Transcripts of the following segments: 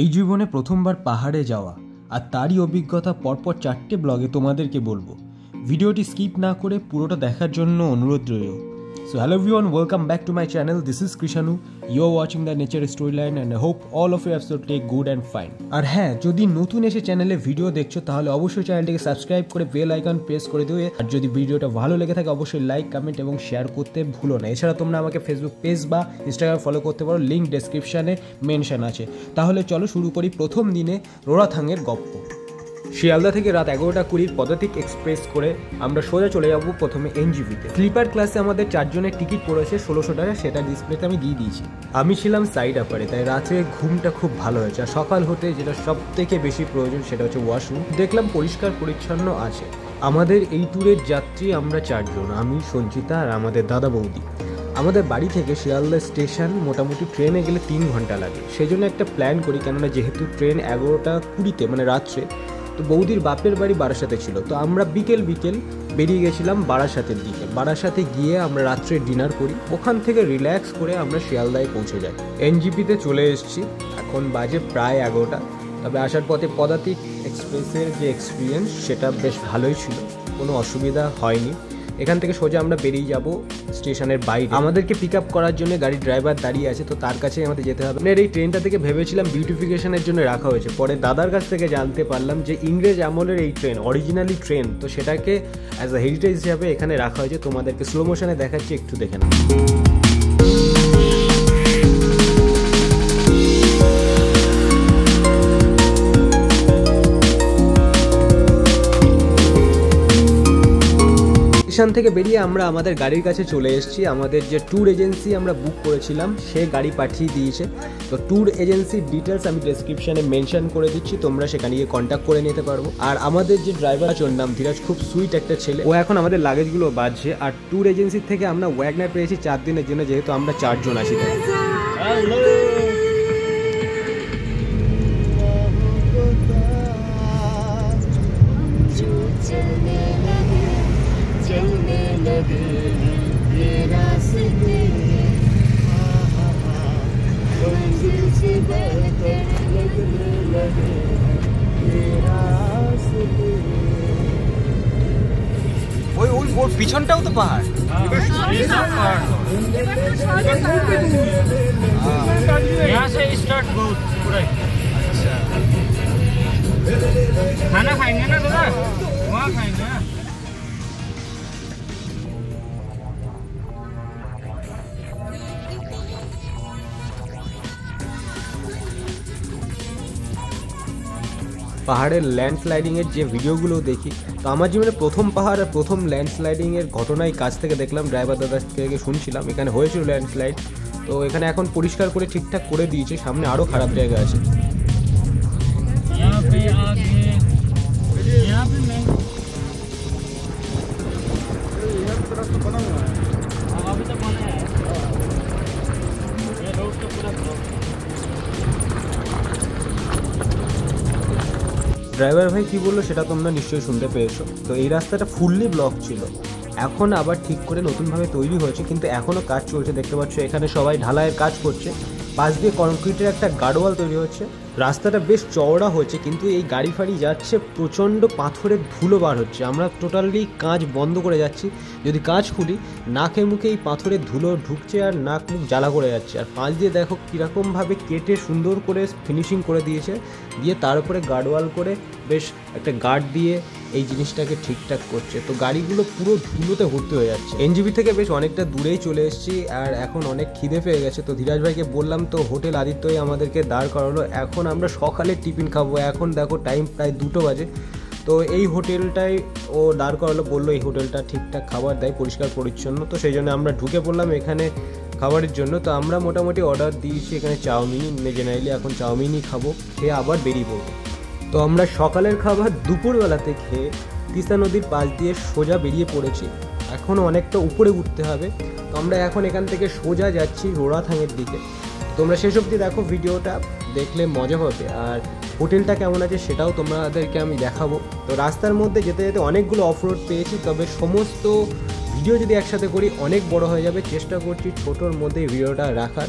এই জীবনে প্রথমবার পাহাড়ে যাওয়া আর তারই অভিজ্ঞতা পরপর 4টে ব্লগে তোমাদেরকে বলবো। ভিডিওটি স্কিপ না করে পুরোটা দেখার জন্য অনুরোধ রইল। So hello everyone, welcome back to my channel. This is Krishanu. You are watching the nature storyline and I hope all of you are absolutely good and fine. আর হ্যাঁ, যদি নতুন এসে চ্যানেলে ভিডিও দেখছো তাহলে অবশ্যই চ্যানেলটিকে সাবস্ক্রাইব করে বেল আইকন প্রেস করে দিও। আর যদি ভিডিওটা ভালো লেগে থাকে অবশ্যই লাইক, কমেন্ট এবং শেয়ার করতে ভুলো না। এছাড়া তোমরা আমাকে ফেসবুক পেজ বা ইনস্টাগ্রাম ফলো করতে পারো, লিঙ্ক ডেসক্রিপশানে মেনশন আছে। তাহলে চলো শুরু করি প্রথম দিনে রোরাথাংয়ের গপ্প। শিয়ালদা থেকে রাত 11:20 পদাতিক এক্সপ্রেস করে আমরা সোজা চলে যাবো প্রথমে এনজিপিতে। স্লিপার ক্লাসে আমাদের 4 জনের টিকিট পড়েছে 1600 টাকা, সেটা ডিসপ্লেতে আমি দিয়ে দিয়েছি। আমি ছিলাম সাইড আপারে, তাই রাতে ঘুমটা খুব ভালো হয়েছে। আর সকাল হতে যেটা সব থেকে বেশি প্রয়োজন সেটা হচ্ছে ওয়াশরুম। দেখলাম পরিষ্কার পরিচ্ছন্ন আছে। আমাদের এই ট্যুরের যাত্রী আমরা 4 জন, আমি, সঞ্চিতা আর আমাদের দাদা বৌদি। আমাদের বাড়ি থেকে শিয়ালদা স্টেশন মোটামুটি ট্রেনে গেলে 3 ঘন্টা লাগে। সেই জন্য একটা প্ল্যান করি, কেননা যেহেতু ট্রেন 11:20 মানে রাত্রে, তো বৌদির বাপের বাড়ি বারাসাতে ছিল। তো আমরা বিকেল বেরিয়ে গেছিলাম বারাসাতের দিকে। বারাসাতে গিয়ে আমরা রাত্রে ডিনার করি, ওখান থেকে রিল্যাক্স করে আমরা শিয়ালদায় পৌঁছে যাই। এনজিপিতে চলে এসেছি, এখন বাজে প্রায় 11টা। তবে আসার পথে পদাতিক এক্সপ্রেসের যে এক্সপিরিয়েন্স সেটা বেশ ভালোই ছিল, কোনো অসুবিধা হয়নি। এখান থেকে সোজা আমরা বেরিয়ে যাব স্টেশনের বাইরে। আমাদেরকে পিক আপ করার জন্য গাড়ির ড্রাইভার দাঁড়িয়ে আছে, তো তার কাছে আমাদের যেতে হবে। এই ট্রেনটা থেকে ভেবেছিলাম বিউটিফিকেশনের জন্য রাখা হয়েছে, পরে দাদার কাছ থেকে জানতে পারলাম যে ইংরেজ আমলের এই ট্রেন, অরিজিনালি ট্রেন, তো সেটাকে অ্যাজ আ হেরিটেজ হিসাবে এখানে রাখা হয়েছে। তোমাদেরকে স্লো মোশনে দেখাচ্ছি, একটু দেখে নাও। স্টেশন থেকে বেরিয়ে আমরা আমাদের গাড়ির কাছে চলে এসেছি। আমাদের যে ট্যুর এজেন্সি আমরা বুক করেছিলাম সে গাড়ি পাঠিয়ে দিয়েছে। তো ট্যুর এজেন্সির ডিটেলস আমি ডেসক্রিপশানে মেনশন করে দিচ্ছি, তোমরা সেখানে গিয়ে কন্ট্যাক্ট করে নিতে পারবো। আর আমাদের যে ড্রাইভার আছে ওর নাম ধীরাজ, খুব সুইট একটা ছেলে। ও এখন আমাদের লাগেজগুলো বাজছে। আর ট্যুর এজেন্সির থেকে আমরা ওয়াগনার পেয়েছি 4 দিনের জন্য, যেহেতু আমরা 4 জন আছি। ওর পিছনটাও তো পাহাড়। खाना खाएंगे ना दादा, वहाँ खाएंगे ना। পাহাড়ের ল্যান্ডস্লাইডিংয়ের যে ভিডিওগুলো দেখি, তো আমার জীবনে প্রথম পাহাড় আর প্রথম ল্যান্ডস্লাইডিংয়ের ঘটনাই কাছ থেকে দেখলাম, ড্রাইভার দাদার থেকে শুনছিলাম। এখানে হয়েছিল ল্যান্ডস্লাইড, তো এখানে এখন পরিষ্কার করে ঠিকঠাক করে দিয়েছে। সামনে আরও খারাপ জায়গা আছে। ড্রাইভার ভাই কি বললো সেটা তোমরা নিশ্চয়ই শুনতে পেয়েছো। তো এই রাস্তাটা ফুললি ব্লক ছিল, এখন আবার ঠিক করে নতুনভাবে তৈরি হয়েছে, কিন্তু এখনও কাজ চলছে। দেখতে পাচ্ছ এখানে সবাই ঢালাইয়ের কাজ করছে। পাশ দিয়ে কনক্রিটের একটা গার্ডওয়াল তৈরি হচ্ছে। রাস্তাটা বেশ চওড়া হয়েছে, কিন্তু এই গাড়ি ফাড়ি যাচ্ছে প্রচণ্ড পাথরের ধুলো বার হচ্ছে। আমরা টোটালি কাঁচ বন্ধ করে যাচ্ছি, যদি কাঁচ খুলি নাকে মুখে এই পাথরের ধুলো ঢুকছে আর নাক মুখ জ্বালা করে যাচ্ছে। আর পাঁচ দিয়ে দেখো কীরকমভাবে কেটে সুন্দর করে ফিনিশিং করে দিয়েছে, দিয়ে তার উপরে গার্ডওয়াল করে বেশ একটা গার্ড দিয়ে এই জিনিসটাকে ঠিকঠাক করছে। তো গাড়িগুলো পুরো ধুলোতে ভর্তি হয়ে যাচ্ছে। এনজিপি থেকে বেশ অনেকটা দূরেই চলে এসেছি, আর এখন অনেক খিদে পেয়ে গেছে। তো ধীরাজ ভাইকে বললাম, তো হোটেল আদিত্যই আমাদেরকে দাঁড় করালো। এখন আমরা সকালে টিফিন খাবো। এখন দেখো টাইম প্রায় 2টো বাজে। তো এই হোটেলটাই ও দাঁড় করালো, বললো এই হোটেলটা ঠিকঠাক খাবার দেয়, পরিষ্কার পরিচ্ছন্ন। তো সেই জন্য আমরা ঢুকে পড়লাম এখানে খাবারের জন্য। তো আমরা মোটামুটি অর্ডার দিয়েছি এখানে চাউমিন, জেনারেলি এখন চাউমিনই খাবো, খেয়ে আবার বেরিয়ে পড়বো। তো আমরা সকালের খাবার দুপুরবেলাতে খেয়ে তিস্তা নদীর পাশ দিয়ে সোজা বেরিয়ে পড়েছি। এখনও অনেকটা উপরে উঠতে হবে। তো আমরা এখন এখান থেকে সোজা যাচ্ছি রোরাথাংয়ের দিকে। তোমরা শেষ অবধি দেখো, ভিডিওটা দেখলে মজা হবে। আর হোটেলটা কেমন আছে সেটাও তোমাদেরকে আমি দেখাবো। তো রাস্তার মধ্যে যেতে যেতে অনেকগুলো অফরোড পেয়েছি, তবে সমস্ত ভিডিও যদি একসাথে করি অনেক বড় হয়ে যাবে। চেষ্টা করছি ছোটোর মধ্যে ভিডিওটা রাখার।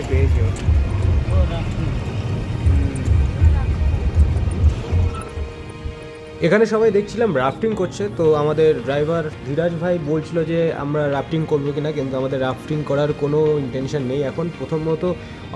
পেয়েছো। এখানে সবাই দেখছিলাম রাফটিং করছে, তো আমাদের ড্রাইভার ধীরাজ ভাই বলছিল যে আমরা রাফটিং করবো কিনা, কিন্তু আমাদের রাফটিং করার কোনো ইন্টেনশন নেই এখন। প্রথমত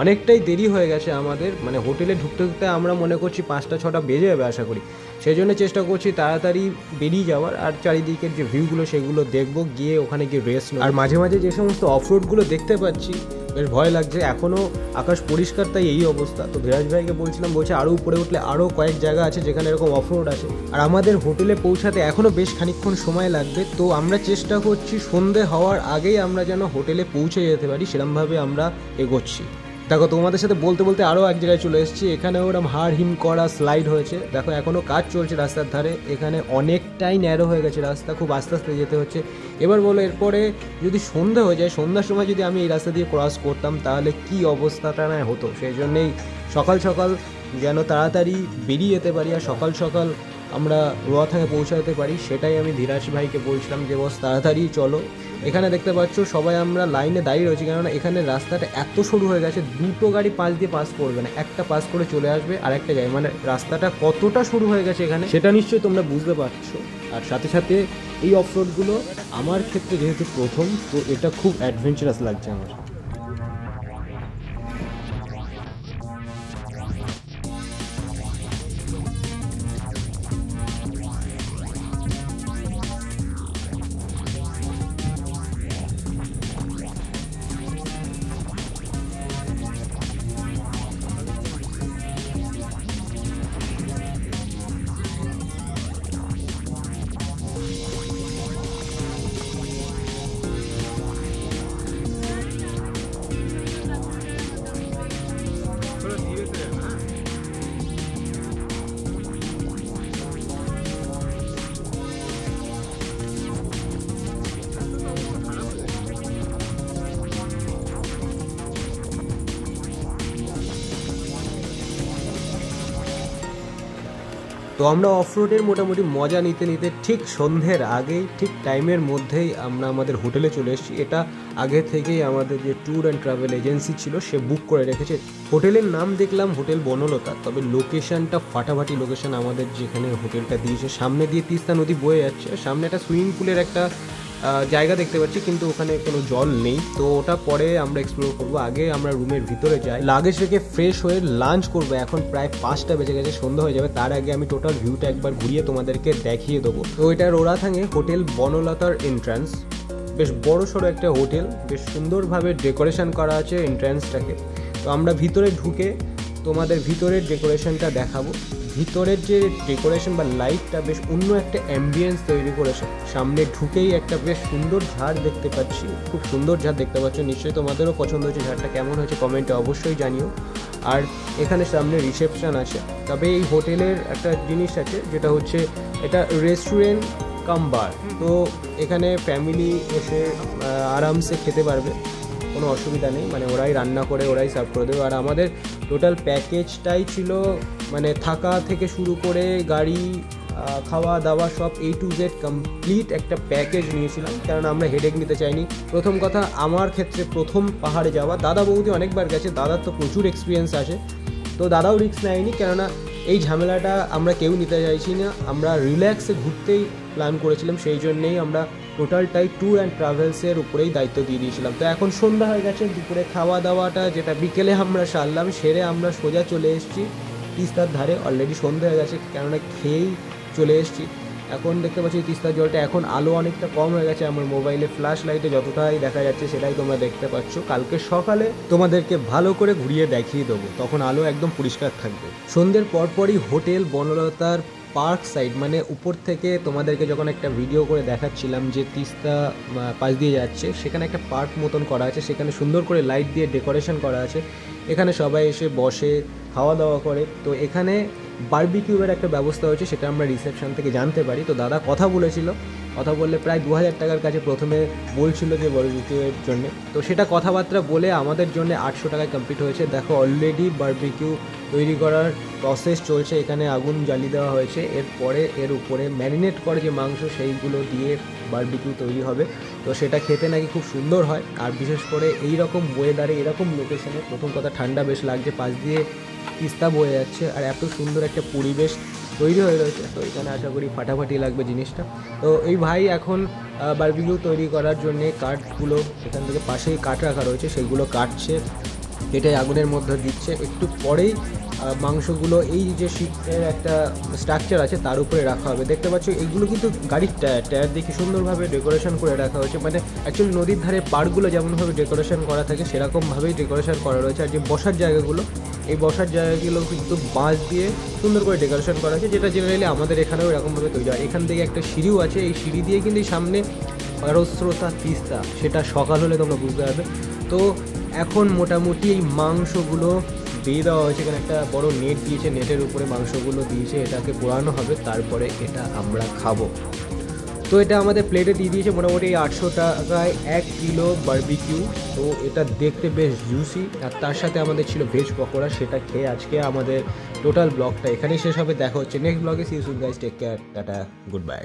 অনেকটাই দেরি হয়ে গেছে আমাদের, মানে হোটেলে ঢুকতে ঢুকতে আমরা মনে করছি 5টা-6টা বেজে যাবে আশা করি। সেই জন্য চেষ্টা করছি তাড়াতাড়ি বেরিয়ে যাওয়ার, আর চারিদিকের যে ভিউগুলো সেগুলো দেখবো, গিয়ে ওখানে গিয়ে রেস্ট নেব। আর মাঝে মাঝে যে সমস্ত অফরোডগুলো দেখতে পাচ্ছি বেশ ভয় লাগছে, এখনও আকাশ পরিষ্কার তাই এই অবস্থা। তো ধীরাজ ভাইকে বলছিলাম, বলছে আরও উপরে উঠলে আরও কয়েক জায়গা আছে যেখানে এরকম অফরোড আছে, আর আমাদের হোটেলে পৌঁছাতে এখনও বেশ খানিকক্ষণ সময় লাগবে। তো আমরা চেষ্টা করছি সন্ধে হওয়ার আগেই আমরা যেন হোটেলে পৌঁছে যেতে পারি, সেরকমভাবে আমরা এগোচ্ছি। দেখো তোমাদের সাথে বলতে বলতে আরও এক জায়গায় চলে এসেছি, এখানে ওরকম হাড় হিম করা স্লাইড হয়েছে। দেখো এখনও কাজ চলছে রাস্তার ধারে, এখানে অনেকটাই ন্যারো হয়ে গেছে রাস্তা, খুব আস্তে আস্তে যেতে হচ্ছে। এবার বলো এরপরে যদি সন্ধ্যা হয়ে যায়, সন্ধ্যার সময় যদি আমি এই রাস্তা দিয়ে ক্রস করতাম তাহলে কি অবস্থাটা না হতো। সেই জন্যেই সকাল সকাল যেন তাড়াতাড়ি বেরিয়ে যেতে পারি আর সকাল সকাল আমরা রোয়াথাঙে পৌঁছাতে পারি, সেটাই আমি ধীরাজ ভাইকে বলছিলাম যে বস তাড়াতাড়ি চলো। এখানে দেখতে পাচ্ছ সবাই আমরা লাইনে দাঁড়িয়ে রয়েছি, কেননা এখানে রাস্তাটা এত সরু হয়ে গেছে, দুটো গাড়ি পাস করবে না, একটা পাস করে চলে আসবে আর একটা যায়, মানে রাস্তাটা কতটা সরু হয়ে গেছে এখানে সেটা নিশ্চয়ই তোমরা বুঝতে পারছো। আর সাথে সাথে এই অফরোডগুলো আমার ক্ষেত্রে যেহেতু প্রথম, তো এটা খুব অ্যাডভেঞ্চারাস লাগছে আমার। তো আমরা অফরোডের মোটামুটি মজা নিতে নিতে ঠিক সন্ধ্যের আগেই, ঠিক টাইমের মধ্যেই আমরা আমাদের হোটেলে চলে এসেছি। এটা আগে থেকেই আমাদের যে ট্যুর অ্যান্ড ট্রাভেল এজেন্সি ছিল সে বুক করে রেখেছে। হোটেলের নাম দেখলাম হোটেল বনলতা, তবে লোকেশনটা ফাটাফাটি লোকেশন। আমাদের যেখানে হোটেলটা দিয়েছে সামনে দিয়ে তিস্তা নদী বয়ে যাচ্ছে, সামনে একটা সুইমিং পুলের একটা জায়গা দেখতে পাচ্ছি, কিন্তু ওখানে কোনো জল নেই, তো ওটা পরে আমরা এক্সপ্লোর করবো। আগে আমরা রুমের ভিতরে যাই, লাগেজ রেখে ফ্রেশ হয়ে লাঞ্চ করবো। এখন প্রায় 5টা বেজে গেছে, সন্ধ্যা হয়ে যাবে, তার আগে আমি টোটাল ভিউটা একবার ঘুরিয়ে তোমাদেরকে দেখিয়ে দেবো। তো এটা রোরাথাঙে হোটেল বনলতার এন্ট্রান্স, বেশ বড় সড়ো একটা হোটেল, বেশ সুন্দরভাবে ডেকোরেশন করা আছে এন্ট্রান্সটাকে। তো আমরা ভিতরে ঢুকে তোমাদের ভিতরের ডেকোরেশনটা দেখাবো। ভিতরের যে ডেকোরেশন বা লাইটটা বেশ অন্য একটা অ্যাম্বিয়েন্স তৈরি করেছে। সামনে ঢুকেই একটা বেশ সুন্দর ঝাড় দেখতে পাচ্ছি, খুব সুন্দর ঝাড় দেখতে পাচ্ছ, নিশ্চয়ই তোমাদেরও পছন্দ হয়েছে। ঝাড়টা কেমন হয়েছে কমেন্টে অবশ্যই জানিও। আর এখানে সামনে রিসেপশন আছে। তবে এই হোটেলের একটা জিনিস আছে, যেটা হচ্ছে এটা রেস্টুরেন্ট কাম বার, তো এখানে ফ্যামিলি এসে আরামসে খেতে পারবে, কোনো অসুবিধা নেই, মানে ওরাই রান্না করে ওরাই সার্ভ করে দেবে। আর আমাদের টোটাল প্যাকেজটাই ছিল মানে থাকা থেকে শুরু করে গাড়ি, খাওয়া দাওয়া সব A to Z কমপ্লিট একটা প্যাকেজ নিয়েছিলাম, কারণ আমরা হেডেক নিতে চাইনি। প্রথম কথা, আমার ক্ষেত্রে প্রথম পাহাড়ে যাওয়া, দাদা বৌদি অনেকবার গেছে, দাদার তো প্রচুর এক্সপিরিয়েন্স আছে, তো দাদাও রিস্ক নেয়নি, কেননা এই ঝামেলাটা আমরা কেউ নিতে চাইছি না। আমরা রিল্যাক্সে ঘুরতেই প্ল্যান করেছিলাম, সেই জন্যেই আমরা টোটালটাই ট্যুর অ্যান্ড ট্রাভেলসের উপরেই দায়িত্ব দিয়ে দিয়েছিলাম। তো এখন সন্ধ্যা হয়ে গেছে, দুপুরে খাওয়া দাওয়াটা যেটা বিকেলে আমরা সারলাম, সেরে আমরা সোজা চলে এসেছি তিস্তার ধারে। অলরেডি সন্ধ্যা হয়ে গেছে, কেননা খেয়েই চলে এসেছি। এখন দেখতে পাচ্ছি তিস্তার জলটা এখন আলো অনেকটা কম হয়ে গেছে, আমার মোবাইলে ফ্ল্যাশ লাইটে যতটাই দেখা যাচ্ছে সেটাই তোমরা দেখতে পাচ্ছ। কালকে সকালে তোমাদেরকে ভালো করে ঘুরিয়ে দেখিয়ে দেবো, তখন আলো একদম পরিষ্কার থাকবে। সন্ধ্যের পরপরই হোটেল বনলতার পার্ক সাইড, মানে উপর থেকে তোমাদেরকে যখন একটা ভিডিও করে দেখাচ্ছিলাম যে তিস্তা পাশ দিয়ে যাচ্ছে, সেখানে একটা পার্ক মতন করা আছে, সেখানে সুন্দর করে লাইট দিয়ে ডেকোরেশন করা আছে। এখানে সবাই এসে বসে খাওয়া দাওয়া করে। তো এখানে বারবিকিউয়ের একটা ব্যবস্থা হয়েছে, সেটা আমরা রিসেপশন থেকে জানতে পারি। তো দাদা কথা বললে প্রায় 2000 টাকার কাছে প্রথমে বলছিল যে বারবিকিউয়ের জন্য, তো সেটা কথাবার্তা বলে আমাদের জন্য 800 টাকায় কমপ্লিট হয়েছে। দেখো অলরেডি বারবিকিউ তৈরি করার প্রসেস চলছে, এখানে আগুন জ্বালিয়ে দেওয়া হয়েছে, এরপরে এর উপরে ম্যারিনেট করে যে মাংস সেইগুলো দিয়ে বারবিকিউ তৈরি হবে। তো সেটা খেতে নাকি খুব সুন্দর হয়, আর বিশেষ করে এই রকম ওয়েদারে এরকম লোকেশনে, প্রথম কথা ঠান্ডা বেশ লাগছে, পাশ দিয়ে তিস্তা বয়ে যাচ্ছে, আর এত সুন্দর একটা পরিবেশ তৈরি হয়ে রয়েছে। তো এখানে আশা করি ফাটাফাটি লাগবে জিনিসটা। তো এই ভাই এখন বারবিকিউ তৈরি করার জন্যে কাঠগুলো এখান থেকে পাশেই কাঠ রাখা রয়েছে, সেইগুলো কাটছে, এটাই আগুনের মধ্যে দিচ্ছে। একটু পরেই মাংসগুলো এই যে শিটের একটা স্ট্রাকচার আছে তার উপরে রাখা হবে। দেখতে পাচ্ছ এইগুলো কিন্তু গাড়ির টায়ার দিয়ে কি সুন্দরভাবে ডেকোরেশন করে রাখা হয়েছে, মানে অ্যাকচুয়ালি নদীর ধারে পার্কগুলো যেমনভাবে ডেকোরেশন করা থাকে সেরকমভাবেই ডেকোরেশন করা রয়েছে। আর যে বসার জায়গাগুলো, এই বসার জায়গাগুলো কিন্তু বাঁশ দিয়ে সুন্দর করে ডেকোরেশন করা আছে, যেটা জেনারেলি আমাদের এখানেও এরকমভাবে তৈরি হয়। এখান থেকে একটা সিঁড়িও আছে, এই সিঁড়ি দিয়ে কিন্তু সামনে খরস্রোতা তিস্তা, সেটা সকাল হলে তোমরা বুঝতে পারবে। তো এখন মোটামুটি এই মাংসগুলো দিয়ে দেওয়া হয়েছে, এখানে একটা বড় নেট দিয়েছে, নেটের উপরে মাংসগুলো দিয়েছে, এটাকে পোড়ানো হবে, তারপরে এটা আমরা খাবো। তো এটা আমাদের প্লেটে দিয়ে দিয়েছে মোটামুটি 800 টাকায় 1 কিলো বারবিকিউ। তো এটা দেখতে বেশ জুসি, আর তার সাথে আমাদের ছিল ভেজ পকোড়া, সেটা খেয়ে আজকে আমাদের টোটাল ব্লগটা এখানেই শেষ হবে। দেখা হচ্ছে নেক্সট ব্লগে। See you soon guys, take care, tata, good by.